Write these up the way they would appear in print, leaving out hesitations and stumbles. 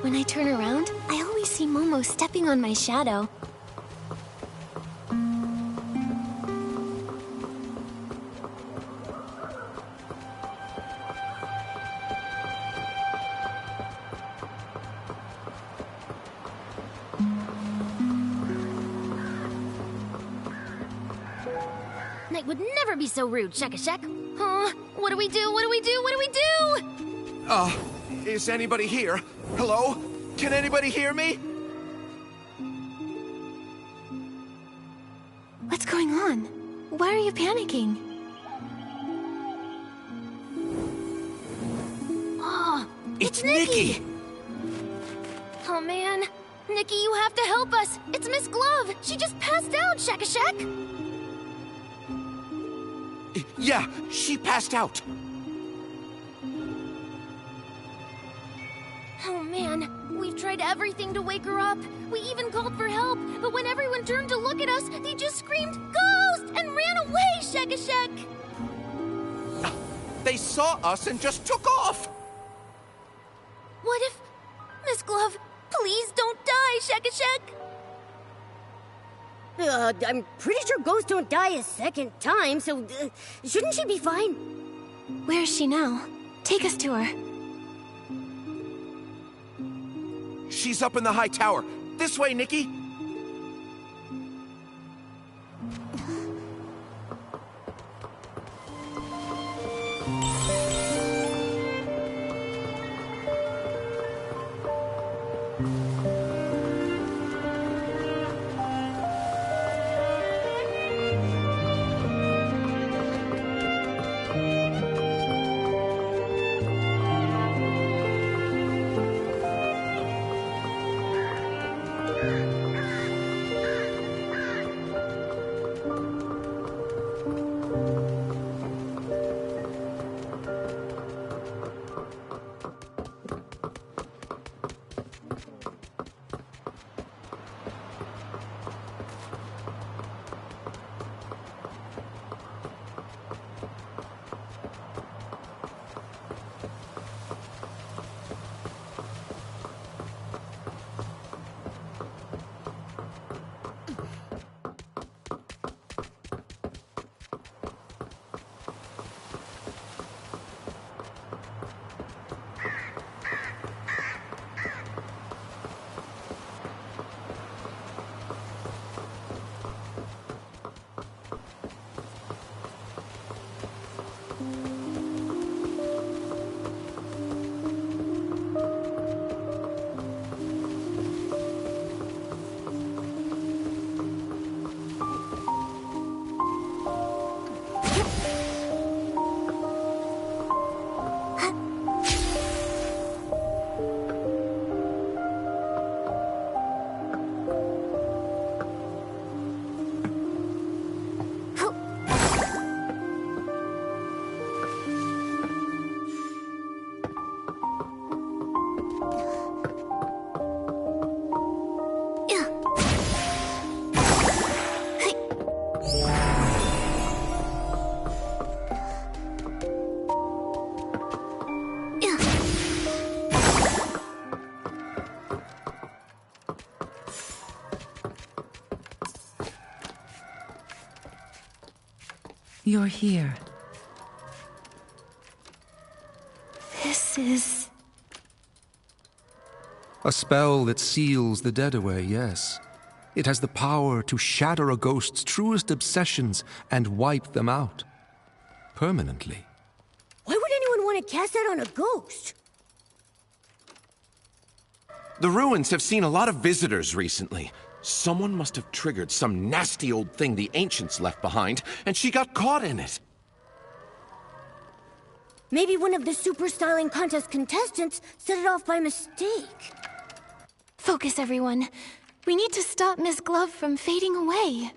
When I turn around, I always see Momo stepping on my shadow. Night would never be so rude, Shek-a-Shek. Huh? What do we do? What do we do? What do we do? Is anybody here? Hello? Can anybody hear me? What's going on? Why are you panicking? Oh, It's Nikki! Oh man. Nikki, you have to help us. It's Miss Glove. She just passed out, Shek-a-Shek. Yeah, she passed out. Oh man, we've tried everything to wake her up. We even called for help, but when everyone turned to look at us, they just screamed, "Ghost!" and ran away, Shek-a-Shek! They saw us and just took off! What if... Miss Glove, please don't die, Shek-a-Shek! I'm pretty sure ghosts don't die a second time, so shouldn't she be fine? Where is she now? Take us to her. She's up in the high tower. This way, Nikki! You're here. This is... A spell that seals the dead away, yes. It has the power to shatter a ghost's truest obsessions and wipe them out. Permanently. Why would anyone want to cast that on a ghost? The ruins have seen a lot of visitors recently. Someone must have triggered some nasty old thing the ancients left behind, and she got caught in it. Maybe one of the super styling contest contestants set it off by mistake. Focus, everyone. We need to stop Miss Glove from fading away.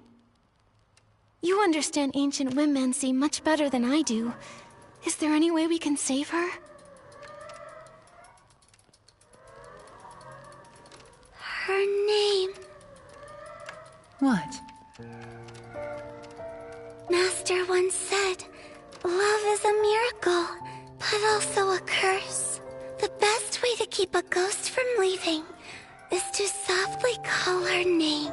You understand ancient Wimmancy much better than I do. Is there any way we can save her? Her name. What? Master once said, love is a miracle, but also a curse. The best way to keep a ghost from leaving is to softly call her name.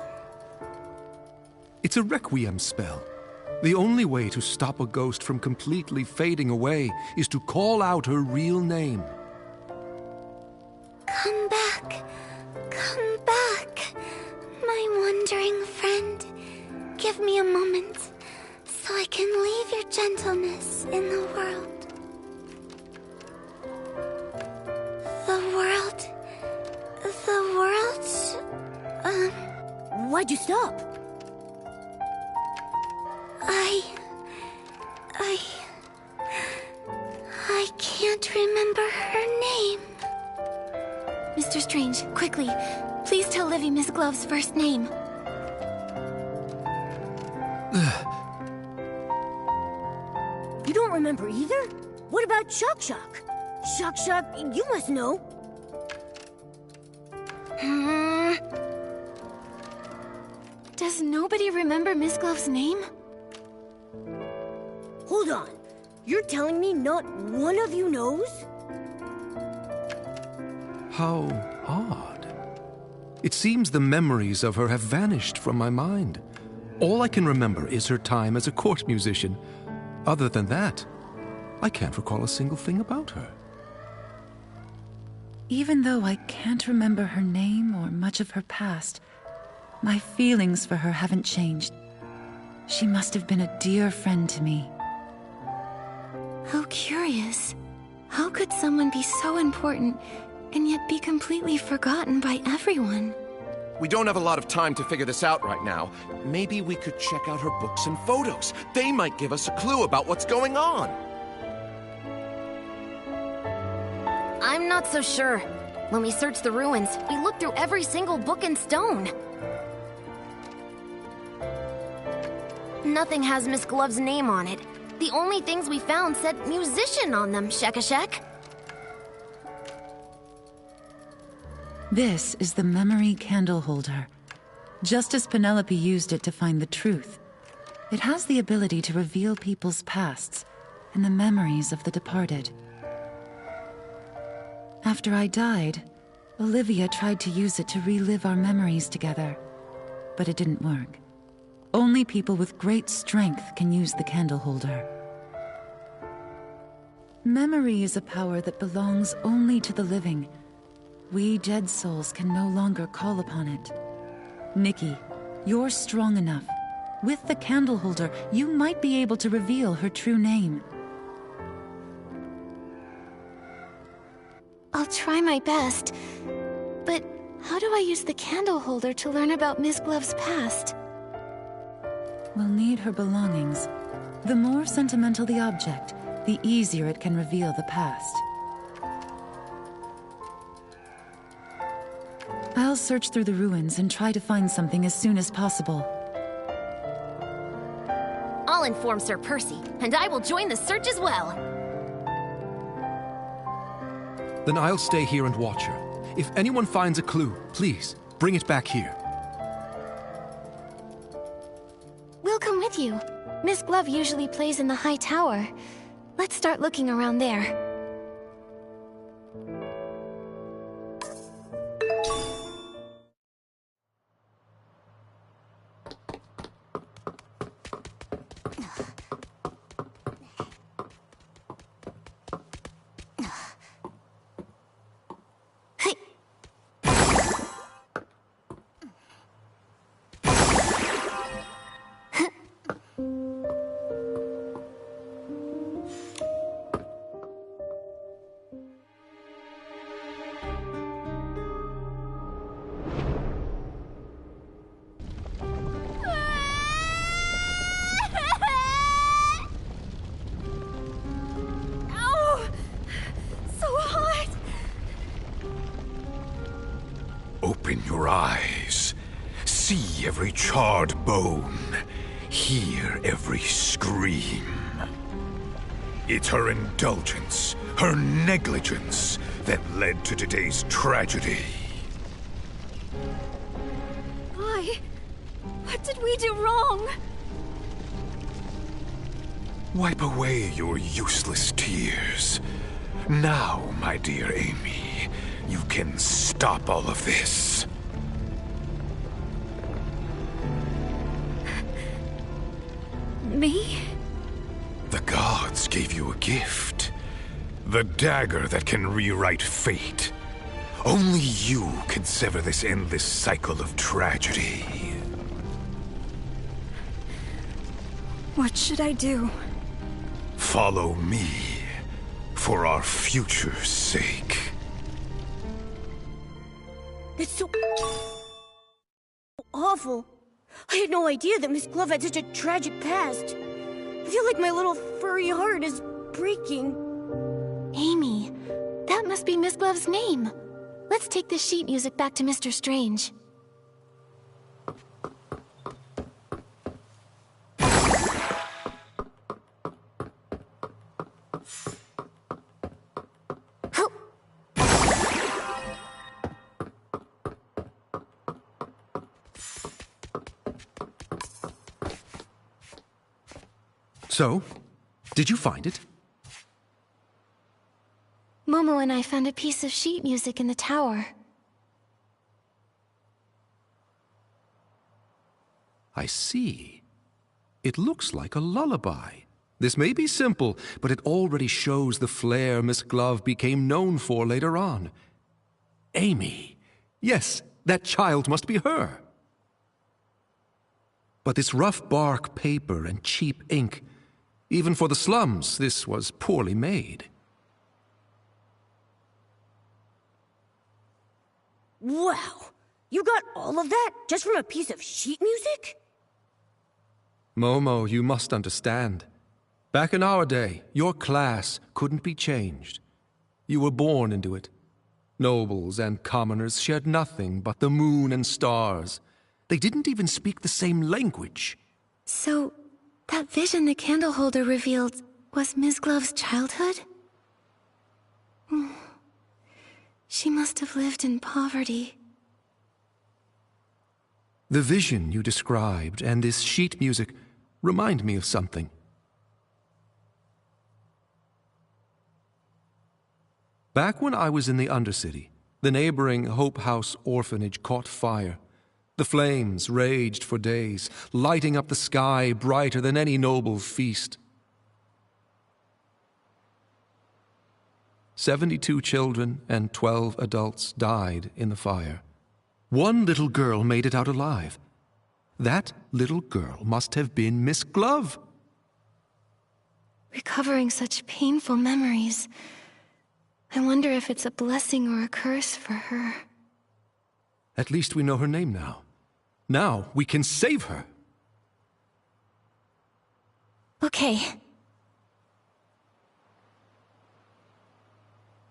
It's a requiem spell. The only way to stop a ghost from completely fading away is to call out her real name. Come back, my wandering friend. Give me a moment, so I can leave your gentleness in the world. Why'd you stop? I can't remember her name. Mr. Strange, quickly. Please tell Livy Miss Glove's first name. You don't remember either? What about Shock Shock? Shock Shock, you must know. Does nobody remember Miss Glove's name? Hold on. You're telling me not one of you knows? How odd. It seems the memories of her have vanished from my mind. All I can remember is her time as a court musician. Other than that, I can't recall a single thing about her. Even though I can't remember her name or much of her past, my feelings for her haven't changed. She must have been a dear friend to me. How curious. How could someone be so important and yet be completely forgotten by everyone? We don't have a lot of time to figure this out right now. Maybe we could check out her books and photos. They might give us a clue about what's going on. I'm not so sure. When we searched the ruins, we looked through every single book and stone. Nothing has Miss Glove's name on it. The only things we found said musician on them, Shek-a-Shek. This is the memory candle holder. Just as Penelope used it to find the truth. It has the ability to reveal people's pasts and the memories of the departed. After I died, Olivia tried to use it to relive our memories together, but it didn't work. Only people with great strength can use the candle holder. Memory is a power that belongs only to the living. We dead souls can no longer call upon it. Nikki, you're strong enough. With the candle holder, you might be able to reveal her true name. I'll try my best. But how do I use the candle holder to learn about Miss Glove's past? We'll need her belongings. The more sentimental the object, the easier it can reveal the past. I'll search through the ruins and try to find something as soon as possible. I'll inform Sir Percy, and I will join the search as well. Then I'll stay here and watch her. If anyone finds a clue, please, bring it back here. We'll come with you. Miss Glove usually plays in the high tower. Let's start looking around there. See every charred bone, hear every scream. It's her indulgence, her negligence, that led to today's tragedy. Why? What did we do wrong? Wipe away your useless tears. Now, my dear Amy, you can stop all of this. Me? The gods gave you a gift. The dagger that can rewrite fate. Only you can sever this endless cycle of tragedy. What should I do? Follow me, for our future's sake. It's so awful. I had no idea that Miss Glove had such a tragic past. I feel like my little furry heart is breaking. Amy, that must be Miss Glove's name. Let's take the sheet music back to Mr. Strange. So, did you find it? Momo and I found a piece of sheet music in the tower. I see. It looks like a lullaby. This may be simple, but it already shows the flair Miss Glove became known for later on. Amy. Yes, that child must be her. But this rough bark paper and cheap ink, even for the slums, this was poorly made. Wow! You got all of that just from a piece of sheet music? Momo, you must understand. Back in our day, your class couldn't be changed. You were born into it. Nobles and commoners shared nothing but the moon and stars. They didn't even speak the same language. So, that vision the candle holder revealed was Ms. Glove's childhood? She must have lived in poverty. The vision you described and this sheet music remind me of something. Back when I was in the Undercity, the neighboring Hope House orphanage caught fire. The flames raged for days, lighting up the sky brighter than any noble feast. 72 children and 12 adults died in the fire. One little girl made it out alive. That little girl must have been Miss Glove. Recovering such painful memories. I wonder if it's a blessing or a curse for her. At least we know her name now. Now we can save her. Okay.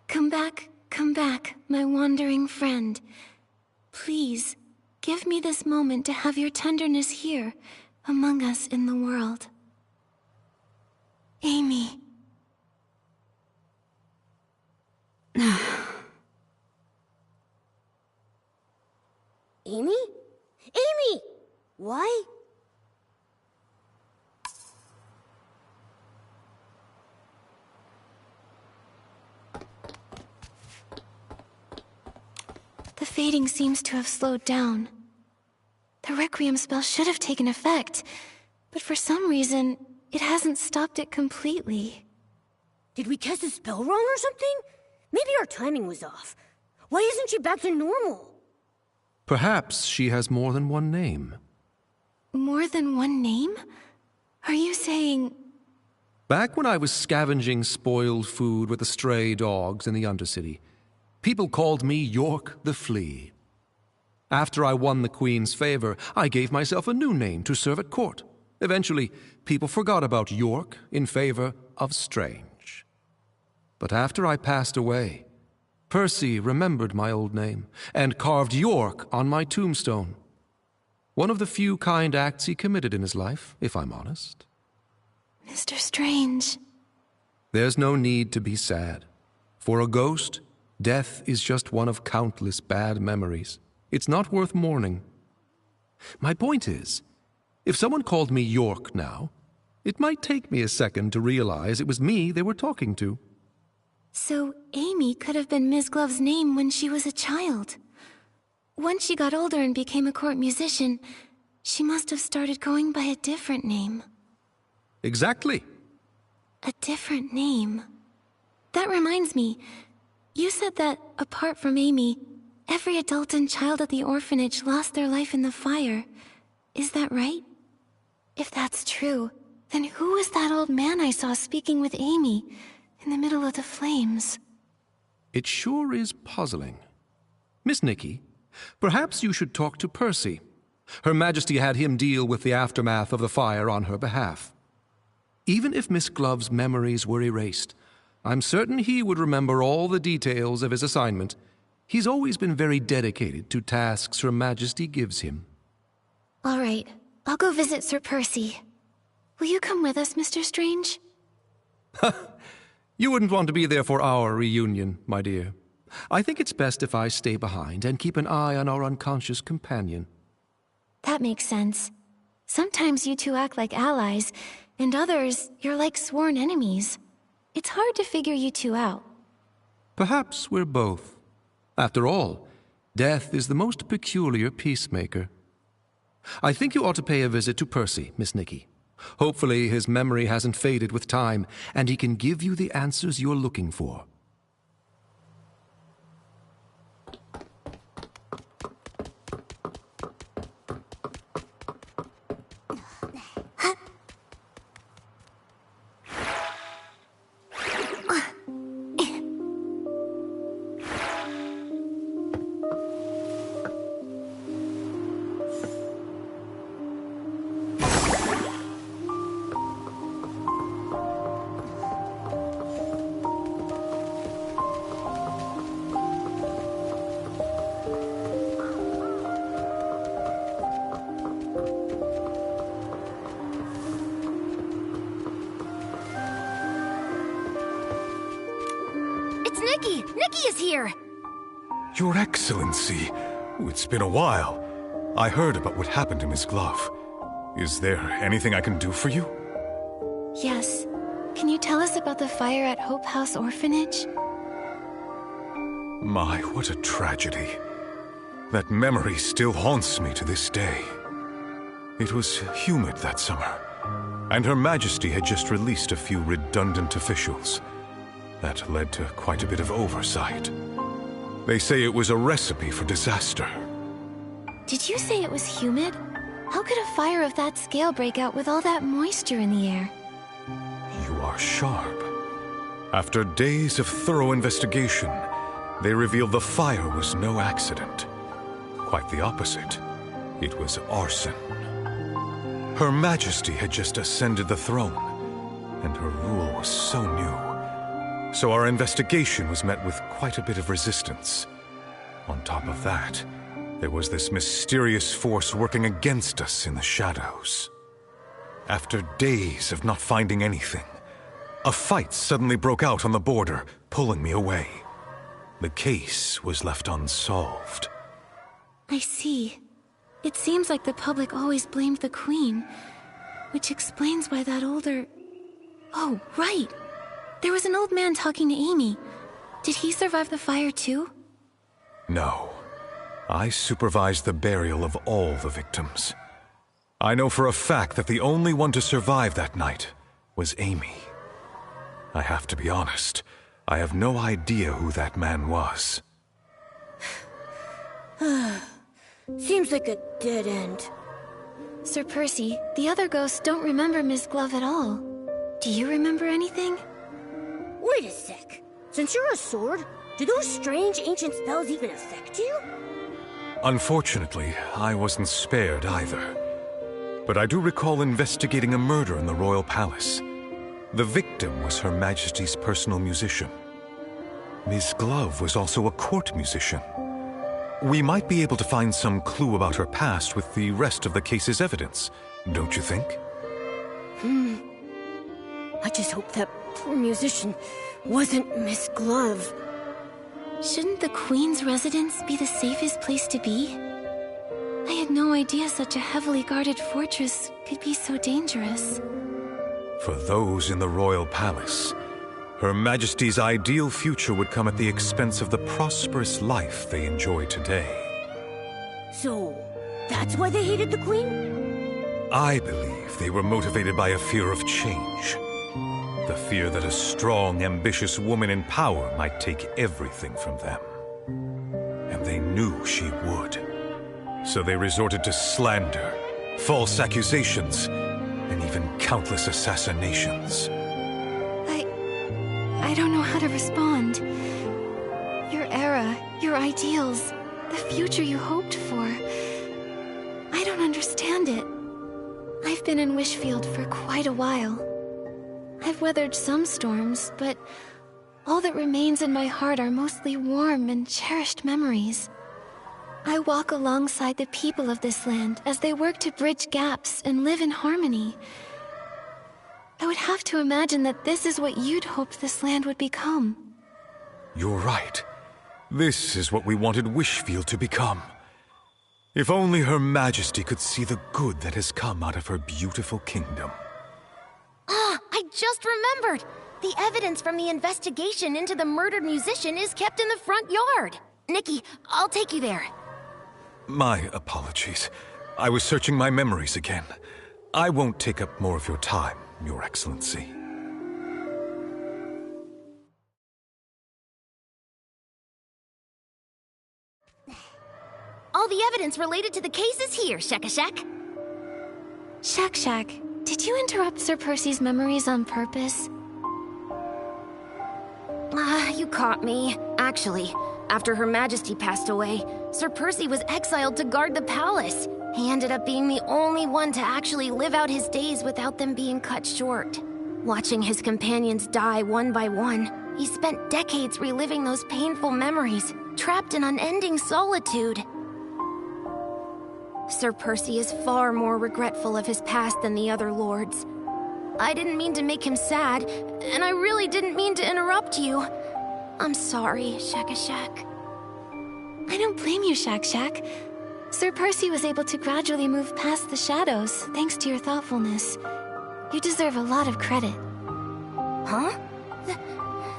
Come back, my wandering friend. Please, give me this moment to have your tenderness here, among us in the world. Amy. Amy? Amy! Why? The fading seems to have slowed down. The Requiem spell should have taken effect, but for some reason, it hasn't stopped it completely. Did we cast a spell wrong or something? Maybe our timing was off. Why isn't she back to normal? Perhaps she has more than one name. More than one name? Are you saying... Back when I was scavenging spoiled food with the stray dogs in the Undercity, people called me York the Flea. After I won the Queen's favor, I gave myself a new name to serve at court. Eventually, people forgot about York in favor of Strange. But after I passed away, Percy remembered my old name and carved York on my tombstone. One of the few kind acts he committed in his life, if I'm honest. Mr. Strange. There's no need to be sad. For a ghost, death is just one of countless bad memories. It's not worth mourning. My point is, if someone called me York now, it might take me a second to realize it was me they were talking to. So Amy could have been Ms. Glove's name when she was a child. Once she got older and became a court musician, she must have started going by a different name. Exactly. A different name. That reminds me, you said that, apart from Amy, every adult and child at the orphanage lost their life in the fire. Is that right? If that's true, then who was that old man I saw speaking with Amy in the middle of the flames? It sure is puzzling. Miss Nikki, perhaps you should talk to Percy. Her Majesty had him deal with the aftermath of the fire on her behalf. Even if Miss Glove's memories were erased, I'm certain he would remember all the details of his assignment. He's always been very dedicated to tasks Her Majesty gives him. All right, I'll go visit Sir Percy. Will you come with us, Mr. Strange? You wouldn't want to be there for our reunion, my dear. I think it's best if I stay behind and keep an eye on our unconscious companion. That makes sense. Sometimes you two act like allies, and others, you're like sworn enemies. It's hard to figure you two out. Perhaps we're both. After all, death is the most peculiar peacemaker. I think you ought to pay a visit to Percy, Miss Nikki. Hopefully his memory hasn't faded with time, and he can give you the answers you're looking for. Nikki! Nikki is here! Your Excellency, it's been a while. I heard about what happened to Miss Glove. Is there anything I can do for you? Yes. Can you tell us about the fire at Hope House Orphanage? My, what a tragedy. That memory still haunts me to this day. It was humid that summer, and Her Majesty had just released a few redundant officials. That led to quite a bit of oversight. They say it was a recipe for disaster. Did you say it was humid? How could a fire of that scale break out with all that moisture in the air? You are sharp. After days of thorough investigation, they revealed the fire was no accident. Quite the opposite. It was arson. Her Majesty had just ascended the throne, and her rule was so new. So our investigation was met with quite a bit of resistance. On top of that, there was this mysterious force working against us in the shadows. After days of not finding anything, a fight suddenly broke out on the border, pulling me away. The case was left unsolved. I see. It seems like the public always blamed the Queen, which explains why that older... Oh, right! There was an old man talking to Amy. Did he survive the fire too? No. I supervised the burial of all the victims. I know for a fact that the only one to survive that night was Amy. I have to be honest, I have no idea who that man was. Seems like a dead end. Sir Percy, the other ghosts don't remember Miss Glove at all. Do you remember anything? Wait a sec. Since you're a sword, do those strange ancient spells even affect you? Unfortunately, I wasn't spared either. But I do recall investigating a murder in the royal palace. The victim was Her Majesty's personal musician. Miss Glove was also a court musician. We might be able to find some clue about her past with the rest of the case's evidence, don't you think? I just hope that poor musician wasn't Miss Glove. Shouldn't the Queen's residence be the safest place to be? I had no idea such a heavily guarded fortress could be so dangerous. For those in the royal palace, Her Majesty's ideal future would come at the expense of the prosperous life they enjoy today. So, that's why they hated the Queen? I believe they were motivated by a fear of change. The fear that a strong, ambitious woman in power might take everything from them. And they knew she would. So they resorted to slander, false accusations, and even countless assassinations. I don't know how to respond. Your era, your ideals, the future you hoped for. I don't understand it. I've been in Wishfield for quite a while. I've weathered some storms, but all that remains in my heart are mostly warm and cherished memories. I walk alongside the people of this land as they work to bridge gaps and live in harmony. I would have to imagine that this is what you'd hoped this land would become. You're right. This is what we wanted Wishfield to become. If only Her Majesty could see the good that has come out of her beautiful kingdom. I just remembered! The evidence from the investigation into the murdered musician is kept in the front yard. Nikki, I'll take you there. My apologies. I was searching my memories again. I won't take up more of your time, Your Excellency. All the evidence related to the case is here, Shakashak. Shak, did you interrupt Sir Percy's memories on purpose? You caught me. Actually, after Her Majesty passed away, Sir Percy was exiled to guard the palace. He ended up being the only one to actually live out his days without them being cut short. Watching his companions die one by one, he spent decades reliving those painful memories, trapped in unending solitude. Sir Percy is far more regretful of his past than the other lords. I didn't mean to make him sad, and I really didn't mean to interrupt you. I'm sorry, Shakashak. I don't blame you, Shak. Sir Percy was able to gradually move past the shadows, thanks to your thoughtfulness. You deserve a lot of credit. Huh?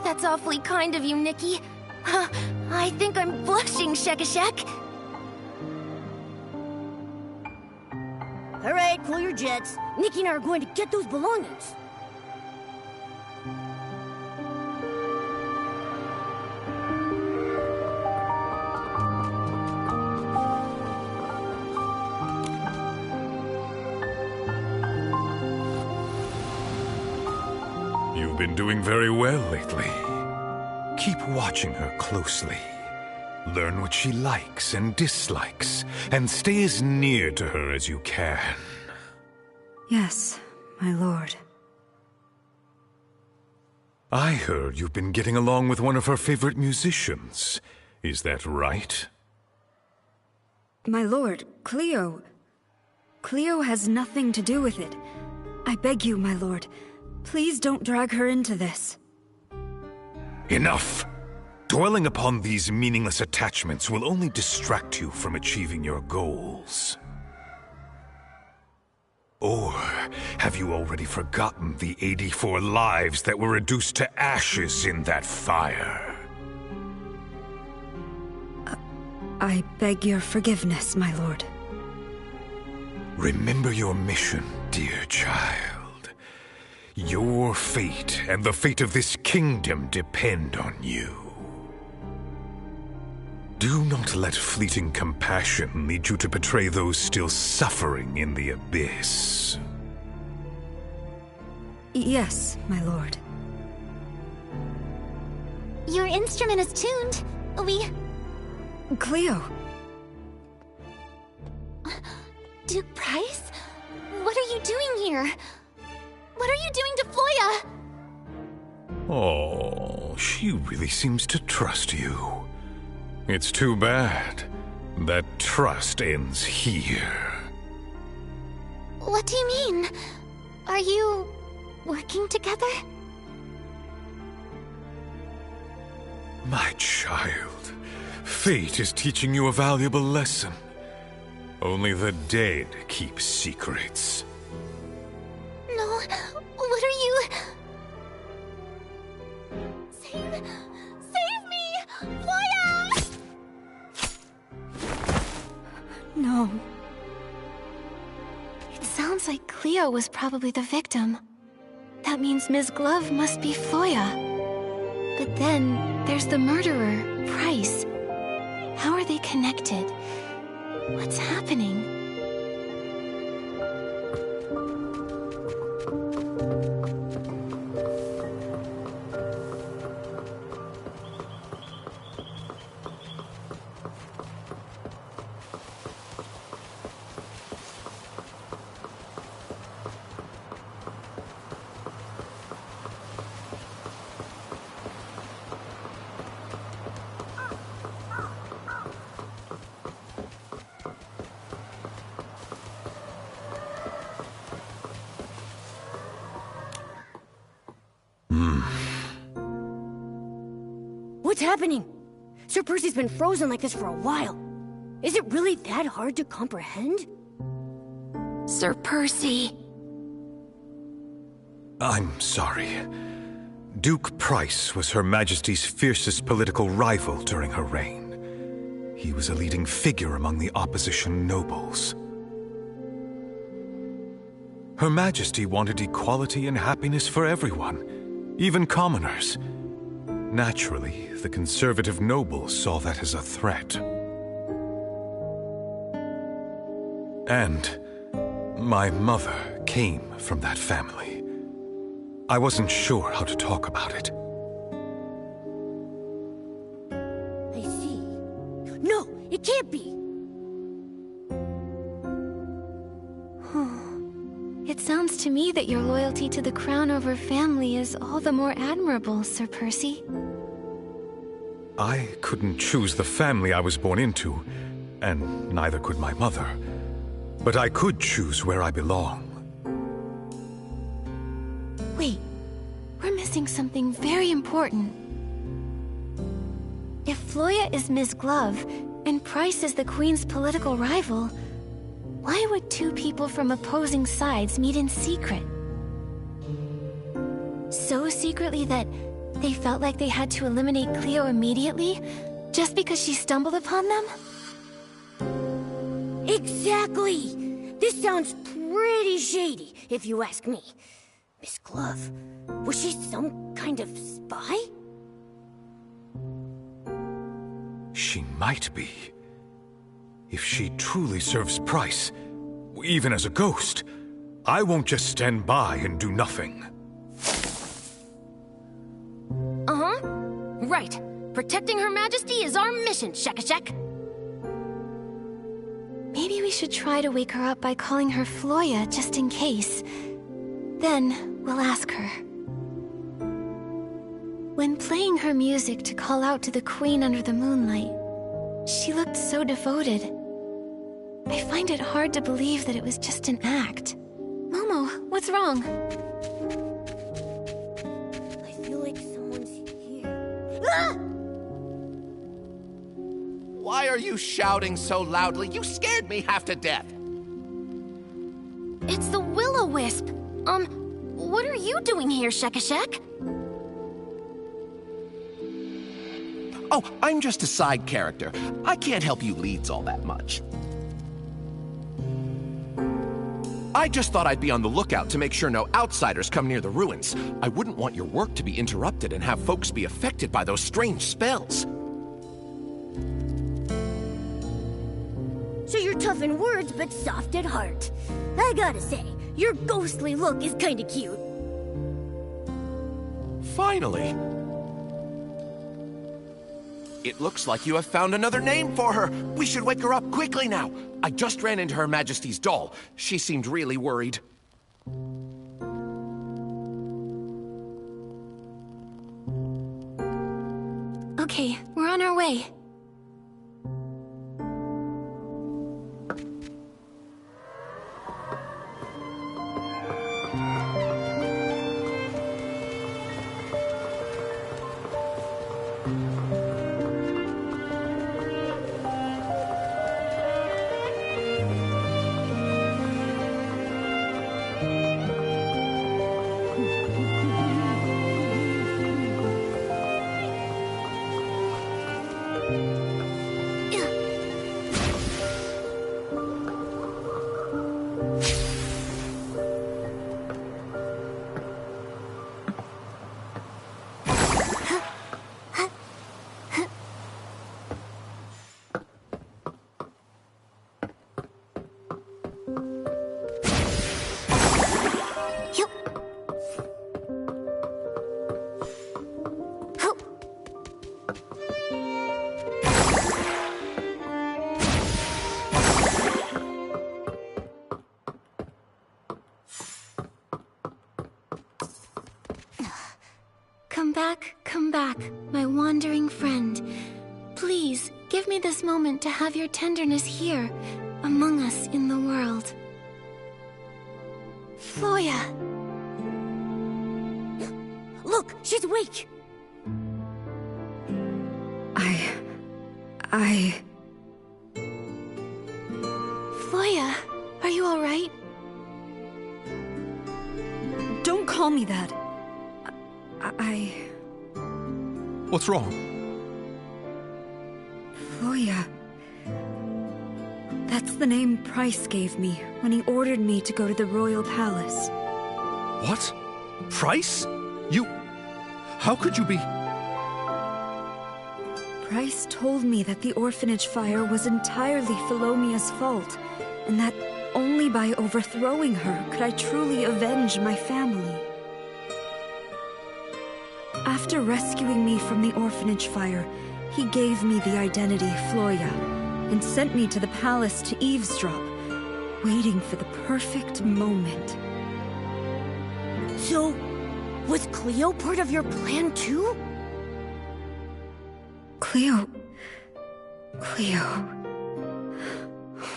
That's awfully kind of you, Nikki. I think I'm blushing, Shakashak. All right, cool your jets. Nikki and I are going to get those belongings. You've been doing very well lately. Keep watching her closely. Learn what she likes and dislikes, and stay as near to her as you can. Yes, my lord. I heard you've been getting along with one of her favorite musicians. Is that right? My lord, Cleo. Cleo has nothing to do with it. I beg you, my lord, please don't drag her into this. Enough! Dwelling upon these meaningless attachments will only distract you from achieving your goals. Or have you already forgotten the 84 lives that were reduced to ashes in that fire? I beg your forgiveness, my lord. Remember your mission, dear child. Your fate and the fate of this kingdom depend on you. Do not let fleeting compassion lead you to betray those still suffering in the abyss. Yes, my lord. Your instrument is tuned. Cleo! Duke Price? What are you doing here? What are you doing to Floya? Oh, she really seems to trust you. It's too bad. That trust ends here. What do you mean? Are you working together? My child, fate is teaching you a valuable lesson. Only the dead keep secrets. No, what are you... Save me! Flora! No. It sounds like Cleo was probably the victim. That means Ms. Glove must be Foya. But then, there's the murderer, Price. How are they connected? What's happening? What's happening? Sir Percy's been frozen like this for a while. Is it really that hard to comprehend? Sir Percy. I'm sorry. Duke Price was Her Majesty's fiercest political rival during her reign. He was a leading figure among the opposition nobles. Her Majesty wanted equality and happiness for everyone, even commoners. Naturally, the conservative nobles saw that as a threat. And my mother came from that family. I wasn't sure how to talk about it. I see. No, it can't be! It sounds to me that your loyalty to the crown over family is all the more admirable, Sir Percy. I couldn't choose the family I was born into, and neither could my mother. But I could choose where I belong. Wait, we're missing something very important. If Floya is Ms. Glove, and Price is the Queen's political rival, why would two people from opposing sides meet in secret? So secretly that they felt like they had to eliminate Cleo immediately, just because she stumbled upon them? Exactly! This sounds pretty shady, if you ask me. Miss Glove, was she some kind of spy? She might be. If she truly serves Price, even as a ghost, I won't just stand by and do nothing. Uh-huh. Right. Protecting Her Majesty is our mission, Shekashek. Maybe we should try to wake her up by calling her Floya, just in case. Then, we'll ask her. When playing her music to call out to the Queen under the moonlight, she looked so devoted. I find it hard to believe that it was just an act. Momo, what's wrong? I feel like someone's here. Ah! Why are you shouting so loudly? You scared me half to death. It's the Will-O-Wisp. What are you doing here, Shekashek? Oh, I'm just a side character. I can't help you leads all that much. I just thought I'd be on the lookout to make sure no outsiders come near the ruins. I wouldn't want your work to be interrupted and have folks be affected by those strange spells. So you're tough in words, but soft at heart. I gotta say, your ghostly look is kinda cute. Finally. It looks like you have found another name for her. We should wake her up quickly now. I just ran into Her Majesty's doll. She seemed really worried. Okay, we're on our way. come back, my wandering friend. Please, give me this moment to have your tenderness here, among us in the world. Floya! Look, she's awake! Floya, are you alright? Don't call me that. What's wrong? Floya. That's the name Price gave me when he ordered me to go to the royal palace. What? Price? You... How could you be... Price told me that the orphanage fire was entirely Philomea's fault, and that only by overthrowing her could I truly avenge my family. After rescuing me from the orphanage fire, he gave me the identity Floya, and sent me to the palace to eavesdrop, waiting for the perfect moment. So, was Cleo part of your plan too? Cleo...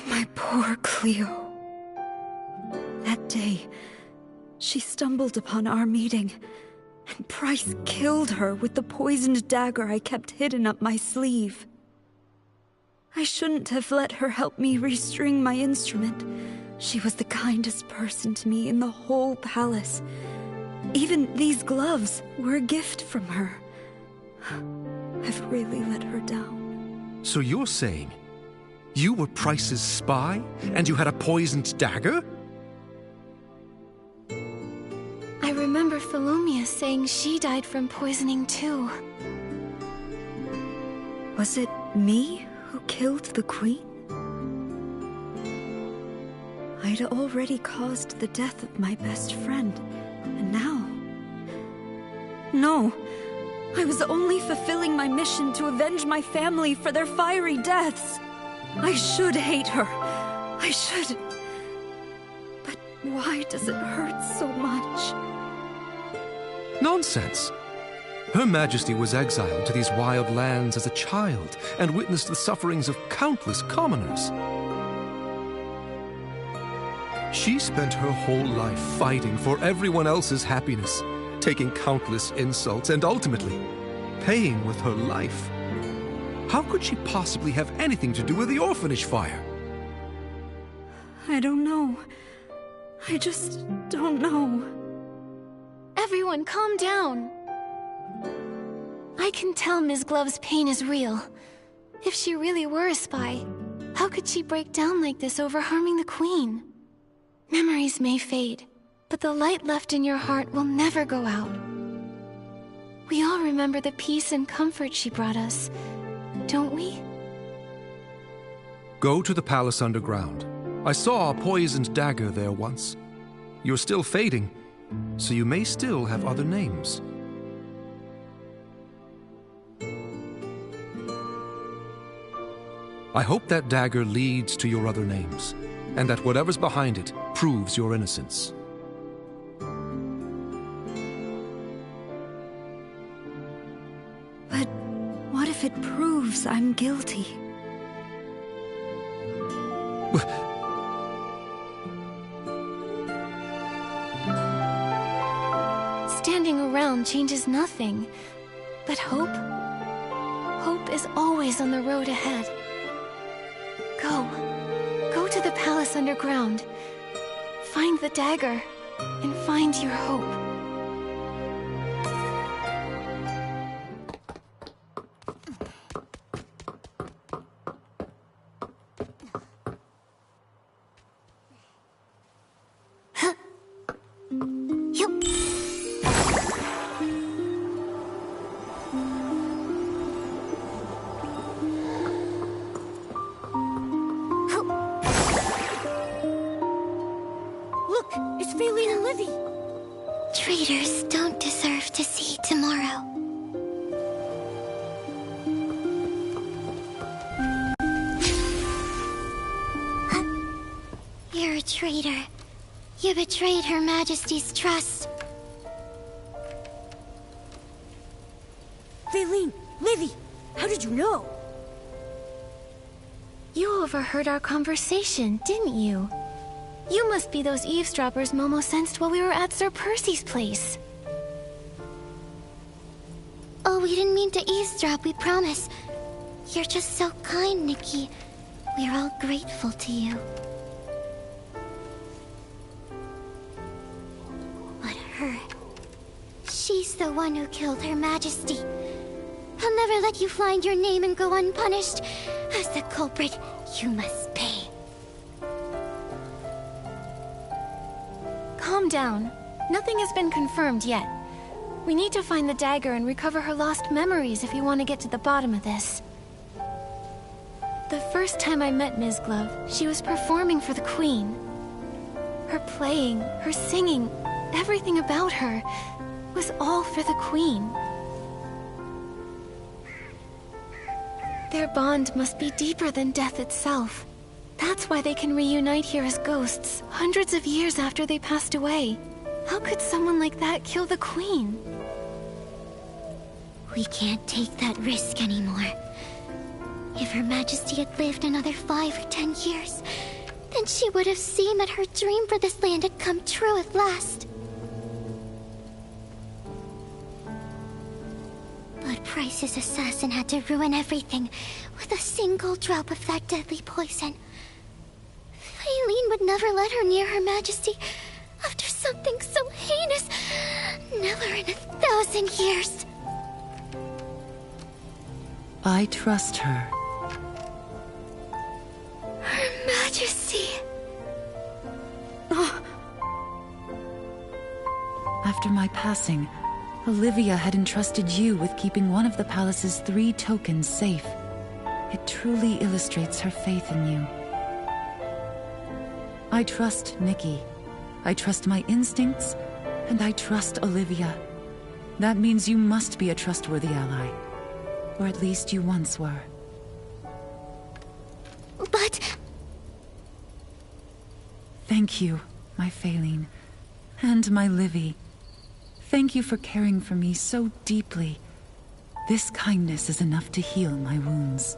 My poor Cleo. That day, she stumbled upon our meeting, and Price killed her with the poisoned dagger I kept hidden up my sleeve. I shouldn't have let her help me restring my instrument. She was the kindest person to me in the whole palace. Even these gloves were a gift from her. I've really let her down. So you're saying you were Price's spy, and you had a poisoned dagger? I remember Philomea saying she died from poisoning too. Was it me who killed the queen? I'd already caused the death of my best friend, and now... No, I was only fulfilling my mission to avenge my family for their fiery deaths. I should hate her. I should... But why does it hurt so much? Nonsense! Her Majesty was exiled to these wild lands as a child and witnessed the sufferings of countless commoners. She spent her whole life fighting for everyone else's happiness, taking countless insults and ultimately paying with her life. How could she possibly have anything to do with the orphanage fire? I don't know. I just don't know. Everyone, calm down. I can tell Ms. Glove's pain is real. If she really were a spy, how could she break down like this over harming the Queen? Memories may fade, but the light left in your heart will never go out. We all remember the peace and comfort she brought us, don't we? Go to the palace underground. I saw a poisoned dagger there once. You're still fading, so you may still have other names. I hope that dagger leads to your other names, and that whatever's behind it proves your innocence. But what if it proves I'm guilty? Standing around changes nothing. But hope? Hope is always on the road ahead. Go to the palace underground. Find the dagger, and find your hope. Traitors don't deserve to see tomorrow. You're a traitor. You betrayed Her Majesty's trust. Faylene, Livy, how did you know? You overheard our conversation, didn't you? You must be those eavesdroppers Momo sensed while we were at Sir Percy's place. Oh, we didn't mean to eavesdrop, we promise. You're just so kind, Nikki. We're all grateful to you. But her... she's the one who killed Her Majesty. I'll never let you find your name and go unpunished. As the culprit, you must pay. Calm down. Nothing has been confirmed yet. We need to find the dagger and recover her lost memories if you want to get to the bottom of this. The first time I met Ms. Glove, she was performing for the Queen. Her playing, her singing, everything about her was all for the Queen. Their bond must be deeper than death itself. That's why they can reunite here as ghosts, hundreds of years after they passed away. How could someone like that kill the Queen? We can't take that risk anymore. If Her Majesty had lived another 5 or 10 years, then she would have seen that her dream for this land had come true at last. But Price's assassin had to ruin everything with a single drop of that deadly poison. Faylene would never let her near Her Majesty after something so heinous. Never in 1,000 years. I trust her. Her Majesty. After my passing, Olivia had entrusted you with keeping one of the palace's 3 tokens safe. It truly illustrates her faith in you. I trust Nikki. I trust my instincts, and I trust Olivia. That means you must be a trustworthy ally. Or at least you once were. But... Thank you, my Faylene. And my Livy. Thank you for caring for me so deeply. This kindness is enough to heal my wounds.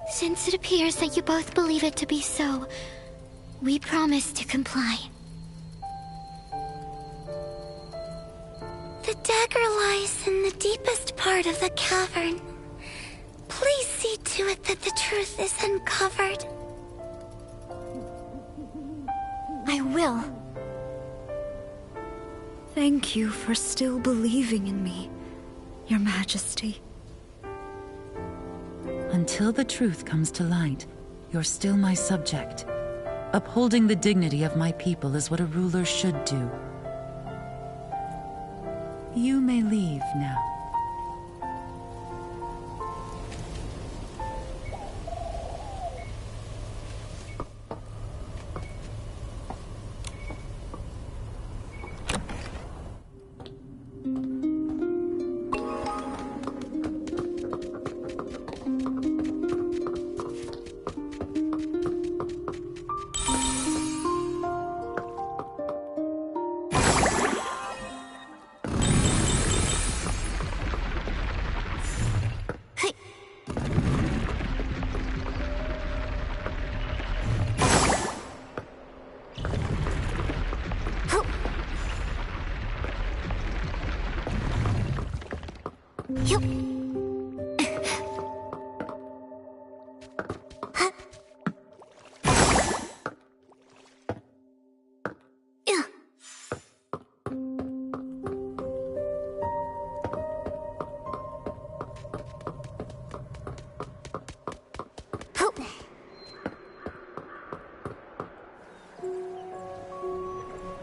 Since it appears that you both believe it to be so, we promise to comply. The dagger lies in the deepest part of the cavern. Please see to it that the truth is uncovered. I will. Thank you for still believing in me, Your Majesty. Until the truth comes to light, you're still my subject. Upholding the dignity of my people is what a ruler should do. You may leave now.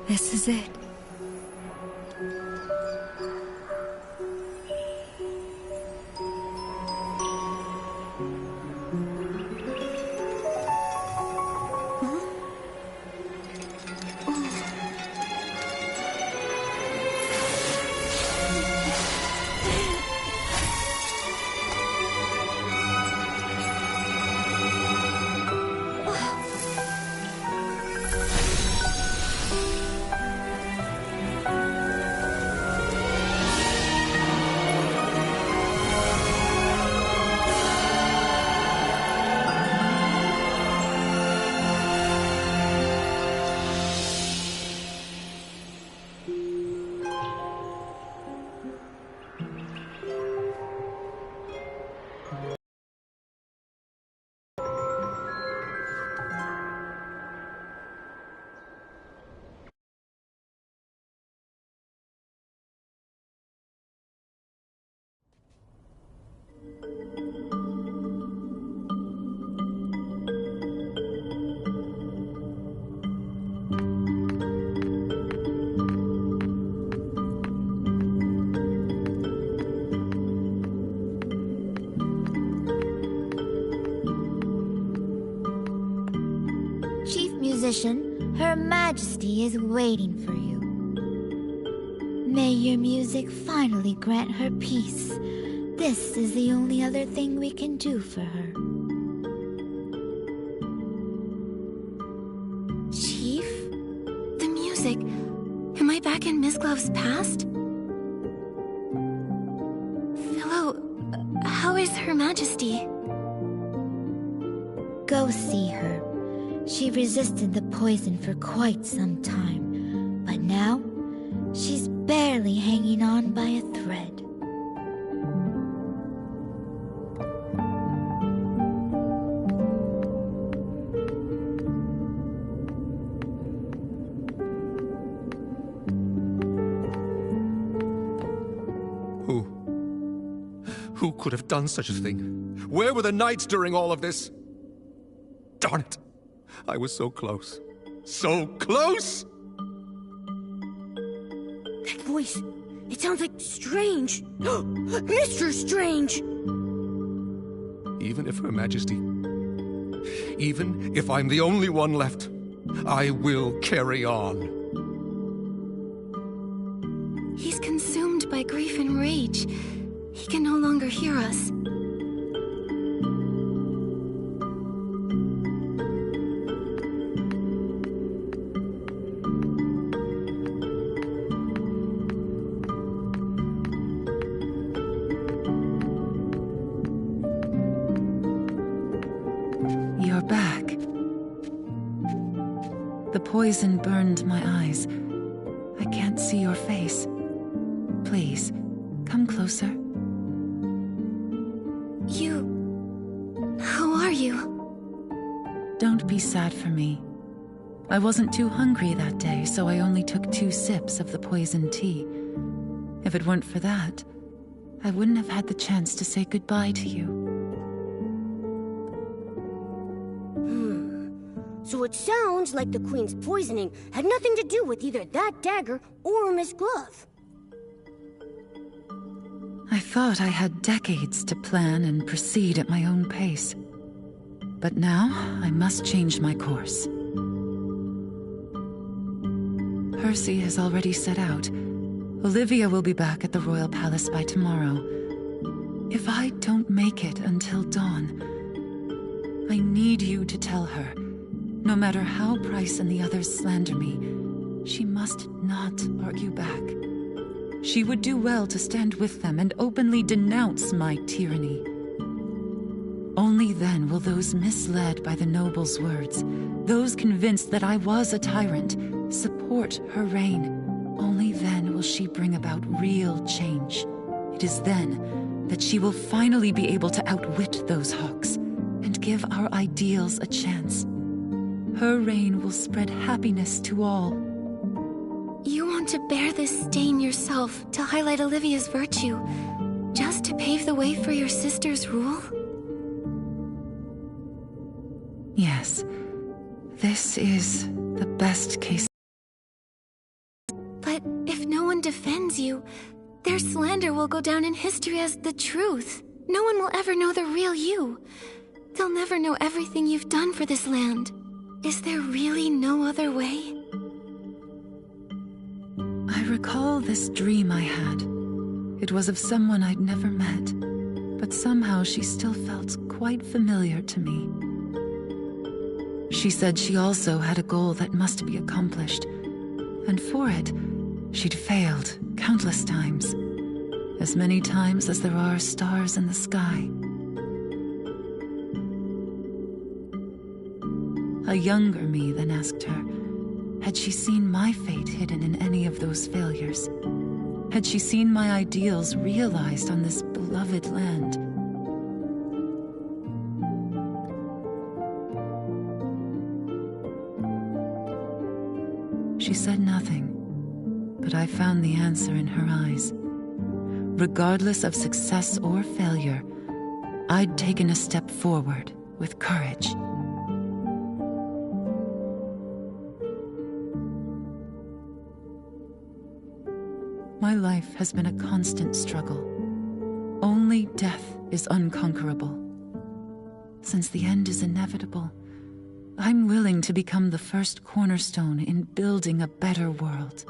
This is it. Musician, Her Majesty is waiting for you. May your music finally grant her peace. This is the only other thing we can do for her. Chief? The music. Am I back in Miss Glove's past? Philo, how is Her Majesty? Go see her. She resisted the poison for quite some time, but now she's barely hanging on by a thread. Who could have done such a thing? Where were the knights during all of this? Darn it! I was so close. So close! That voice, it sounds like Strange. Mr. Strange! Even if Her Majesty... Even if I'm the only one left, I will carry on. He's consumed by grief and rage. He can no longer hear us. You're back. The poison burned my eyes. I can't see your face. Please, come closer. Who are you? Don't be sad for me. I wasn't too hungry that day, so I only took 2 sips of the poison tea. If it weren't for that, I wouldn't have had the chance to say goodbye to you. So it sounds like the Queen's poisoning had nothing to do with either that dagger or Miss Glove. I thought I had decades to plan and proceed at my own pace. But now, I must change my course. Percy has already set out. Olivia will be back at the Royal Palace by tomorrow. If I don't make it until dawn, I need you to tell her, no matter how Price and the others slander me, she must not argue back. She would do well to stand with them and openly denounce my tyranny. Only then will those misled by the noble's words, those convinced that I was a tyrant, support her reign. Only then will she bring about real change. It is then that she will finally be able to outwit those hawks and give our ideals a chance. Her reign will spread happiness to all. You want to bear this stain yourself to highlight Olivia's virtue, just to pave the way for your sister's rule? Yes, this is the best case. But if no one defends you, their slander will go down in history as the truth. No one will ever know the real you. They'll never know everything you've done for this land. Is there really no other way? I recall this dream I had. It was of someone I'd never met, but somehow she still felt quite familiar to me. She said she also had a goal that must be accomplished, and for it, she'd failed countless times, as many times as there are stars in the sky. A younger me then asked her, had she seen my fate hidden in any of those failures? Had she seen my ideals realized on this beloved land? She said nothing, but I found the answer in her eyes. Regardless of success or failure, I'd taken a step forward with courage. My life has been a constant struggle. Only death is unconquerable. Since the end is inevitable, I'm willing to become the first cornerstone in building a better world.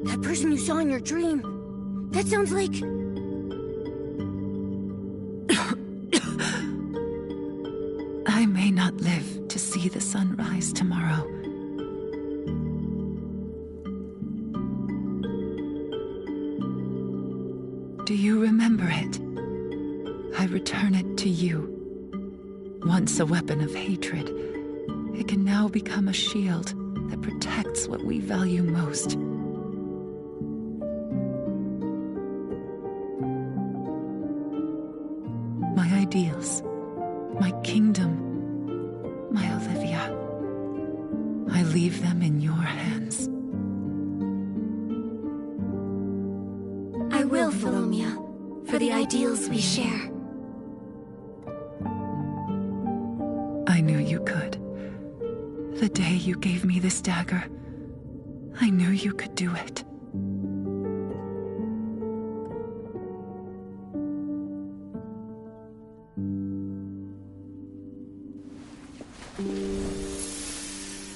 That person you saw in your dream, that sounds like... I may not live to see the sunrise tomorrow. Do you remember it? I return it to you. Once a weapon of hatred, it can now become a shield that protects what we value most. My ideals, my kingdom, my Olivia. I leave them in your hands. I will, Philomia, for the ideals we share. I knew you could. The day you gave me this dagger, I knew you could do it.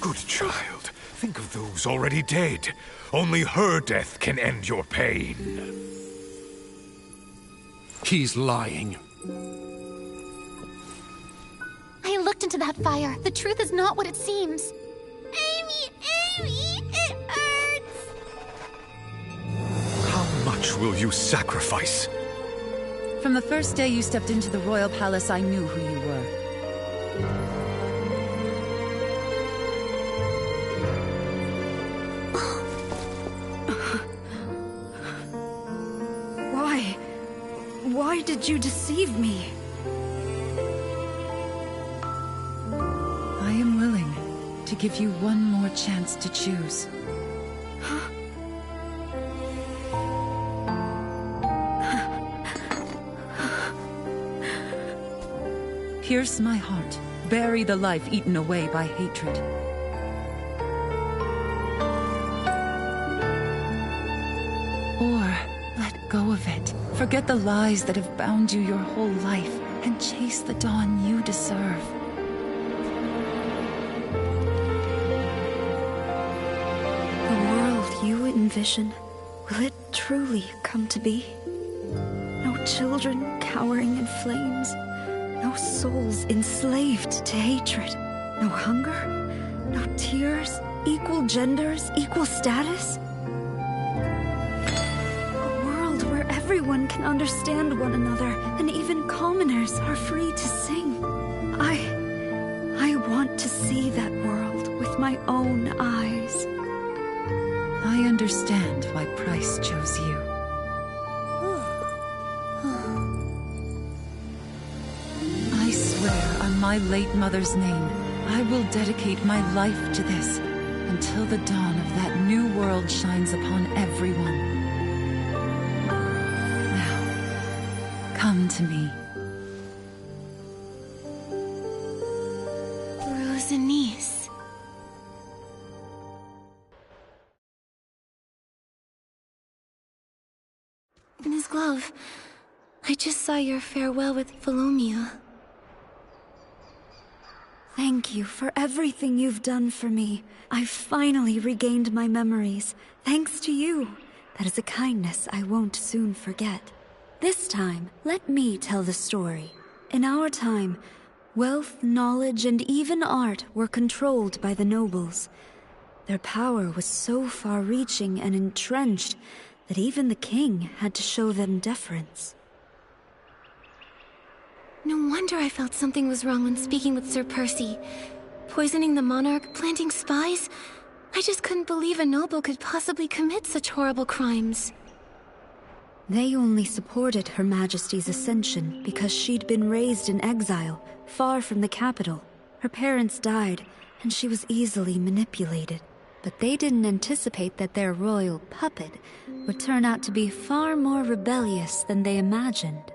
Good child, think of those already dead. Only her death can end your pain. He's lying. I looked into that fire. The truth is not what it seems. Amy, it hurts! How much will you sacrifice? From the first day you stepped into the royal palace, I knew who you were. Why did you deceive me? I am willing to give you one more chance to choose. Pierce my heart. Bury the life eaten away by hatred. Or let go of it. Forget the lies that have bound you your whole life and chase the dawn you deserve. The world you envision, will it truly come to be? No children cowering in flames. No souls enslaved to hatred. No hunger. No tears. Equal genders. Equal status. Everyone can understand one another, and even commoners are free to sing. I want to see that world with my own eyes. I understand why Price chose you. I swear on my late mother's name, I will dedicate my life to this until the dawn of that new world shines upon everyone. Come to me. Rosanice. Ms. Glove, I just saw your farewell with Philomia. Thank you for everything you've done for me. I've finally regained my memories, thanks to you. That is a kindness I won't soon forget. This time, let me tell the story. In our time, wealth, knowledge, and even art were controlled by the nobles. Their power was so far-reaching and entrenched that even the king had to show them deference. No wonder I felt something was wrong when speaking with Sir Percy. Poisoning the monarch, planting spies. I just couldn't believe a noble could possibly commit such horrible crimes. They only supported Her Majesty's ascension because she'd been raised in exile, far from the capital. Her parents died, and she was easily manipulated. But they didn't anticipate that their royal puppet would turn out to be far more rebellious than they imagined.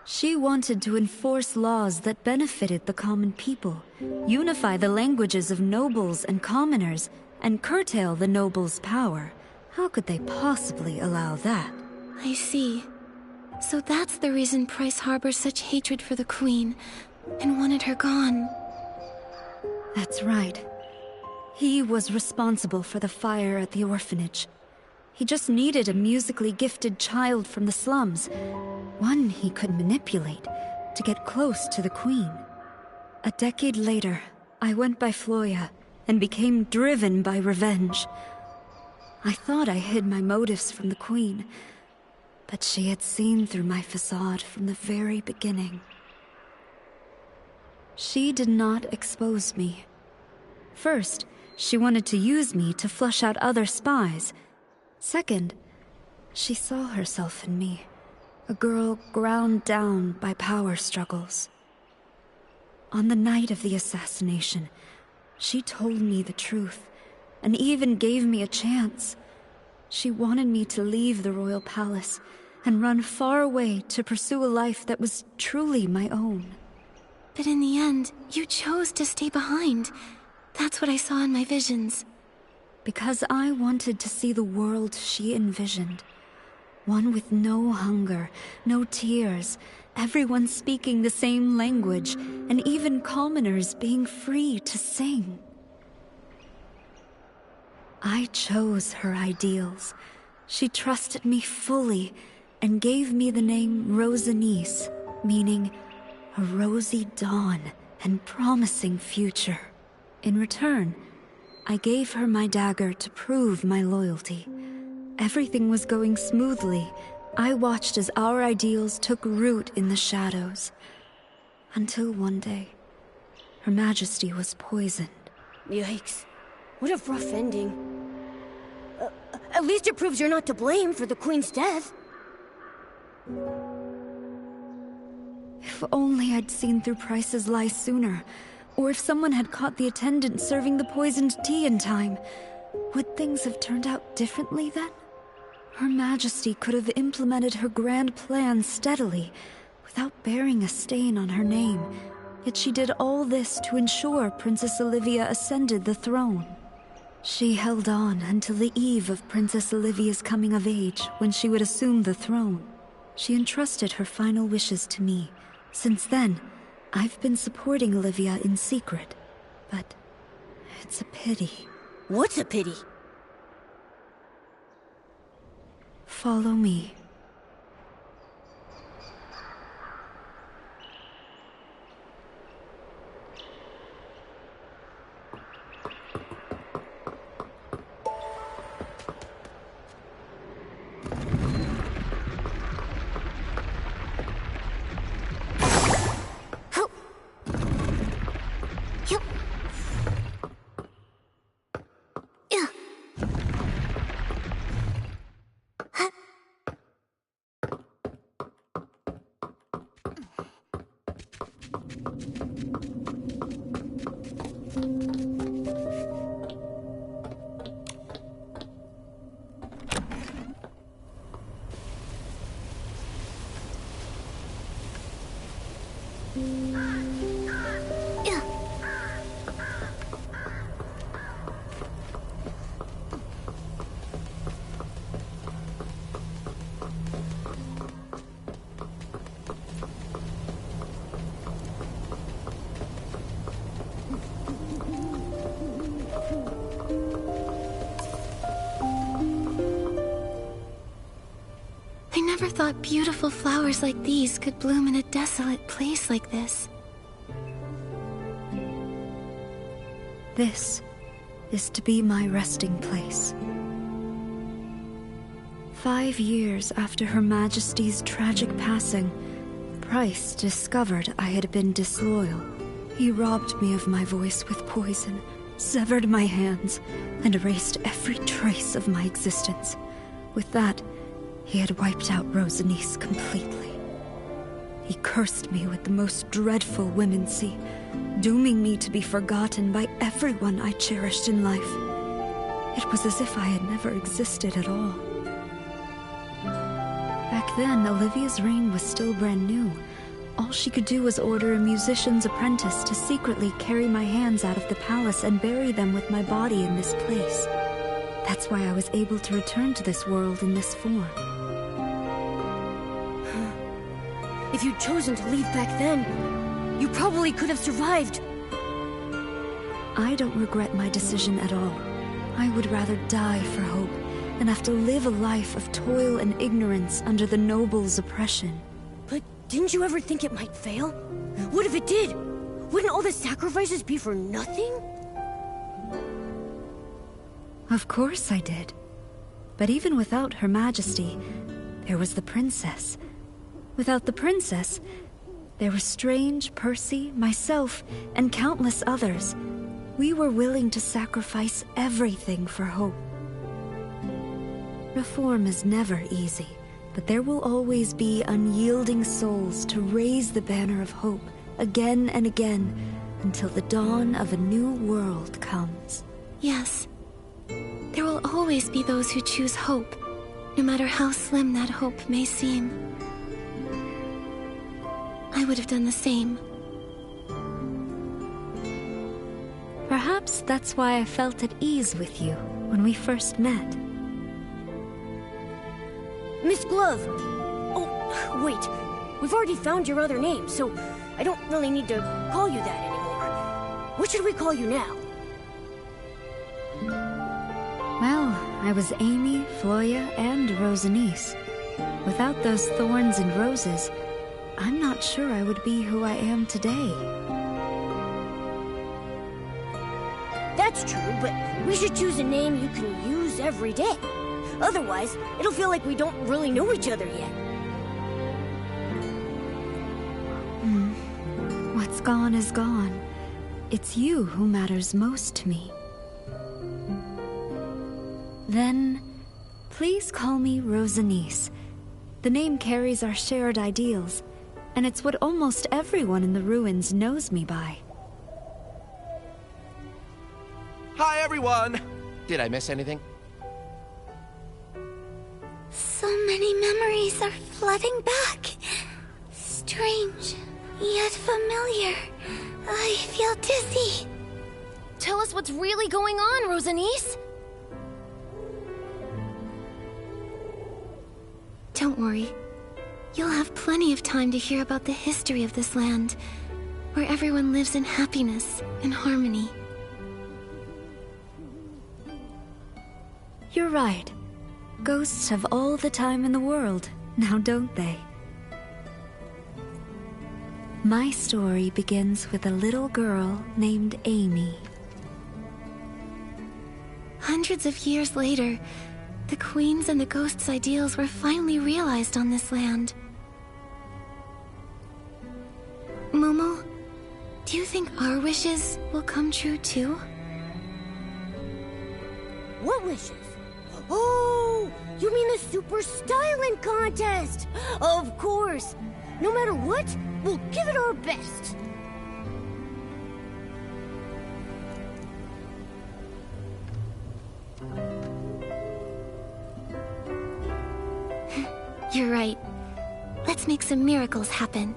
She wanted to enforce laws that benefited the common people, unify the languages of nobles and commoners, and curtail the noble's power. How could they possibly allow that? I see. So that's the reason Price harbors such hatred for the Queen, and wanted her gone. That's right. He was responsible for the fire at the orphanage. He just needed a musically gifted child from the slums, one he could manipulate to get close to the Queen. A decade later, I went by Floya and became driven by revenge. I thought I hid my motives from the Queen, but she had seen through my facade from the very beginning. She did not expose me. First, she wanted to use me to flush out other spies. Second, she saw herself in me, a girl ground down by power struggles. On the night of the assassination, she told me the truth, and even gave me a chance. She wanted me to leave the royal palace and run far away to pursue a life that was truly my own. But in the end, you chose to stay behind. That's what I saw in my visions. Because I wanted to see the world she envisioned. One with no hunger, no tears, everyone speaking the same language, and even commoners being free to sing. I chose her ideals. She trusted me fully and gave me the name Rosanice, meaning a rosy dawn and promising future. In return, I gave her my dagger to prove my loyalty. Everything was going smoothly. I watched as our ideals took root in the shadows. Until one day, Her Majesty was poisoned. Yikes. What a rough ending. At least it proves you're not to blame for the Queen's death. If only I'd seen through Price's lies sooner, or if someone had caught the attendant serving the poisoned tea in time. Would things have turned out differently then? Her Majesty could have implemented her grand plan steadily, without bearing a stain on her name. Yet she did all this to ensure Princess Olivia ascended the throne. She held on until the eve of Princess Olivia's coming of age, when she would assume the throne. She entrusted her final wishes to me. Since then, I've been supporting Olivia in secret. But it's a pity. What's a pity? Follow me. I never thought beautiful flowers like these could bloom in a desolate place like this. This is to be my resting place. 5 years after Her Majesty's tragic passing, Price discovered I had been disloyal. He robbed me of my voice with poison, severed my hands, and erased every trace of my existence. With that, he had wiped out Rosanice completely. He cursed me with the most dreadful womency, dooming me to be forgotten by everyone I cherished in life. It was as if I had never existed at all. Back then, Olivia's reign was still brand new. All she could do was order a musician's apprentice to secretly carry my hands out of the palace and bury them with my body in this place. That's why I was able to return to this world in this form. If you'd chosen to leave back then, you probably could have survived. I don't regret my decision at all. I would rather die for hope than have to live a life of toil and ignorance under the nobles' oppression. But didn't you ever think it might fail? What if it did? Wouldn't all the sacrifices be for nothing? Of course I did. But even without Her Majesty, there was the princess. Without the princess, there were Strange, Percy, myself, and countless others. We were willing to sacrifice everything for hope. Reform is never easy, but there will always be unyielding souls to raise the banner of hope again and again until the dawn of a new world comes. Yes. There will always be those who choose hope, no matter how slim that hope may seem. I would have done the same. Perhaps that's why I felt at ease with you when we first met. Miss Glove! Oh, wait. We've already found your other name, so I don't really need to call you that anymore. What should we call you now? Well, I was Amy, Floya, and Rosanice. Without those thorns and roses, I'm not sure I would be who I am today. That's true, but we should choose a name you can use every day. Otherwise, it'll feel like we don't really know each other yet. What's gone is gone. It's you who matters most to me. Then, please call me Rosanice. The name carries our shared ideals, and it's what almost everyone in the ruins knows me by. Hi, everyone! Did I miss anything? So many memories are flooding back. Strange, yet familiar. I feel dizzy. Tell us what's really going on, Rosanice. Don't worry. You'll have plenty of time to hear about the history of this land, where everyone lives in happiness and harmony. You're right. Ghosts have all the time in the world, now don't they? My story begins with a little girl named Amy. Hundreds of years later, the Queen's and the Ghost's ideals were finally realized on this land. Momo, do you think our wishes will come true too? What wishes? Oh, you mean the Super Styling Contest? Of course. No matter what, we'll give it our best. You're right. Let's make some miracles happen.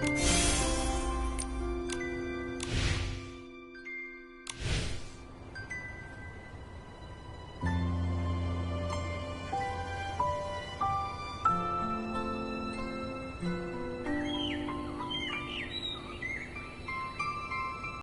it.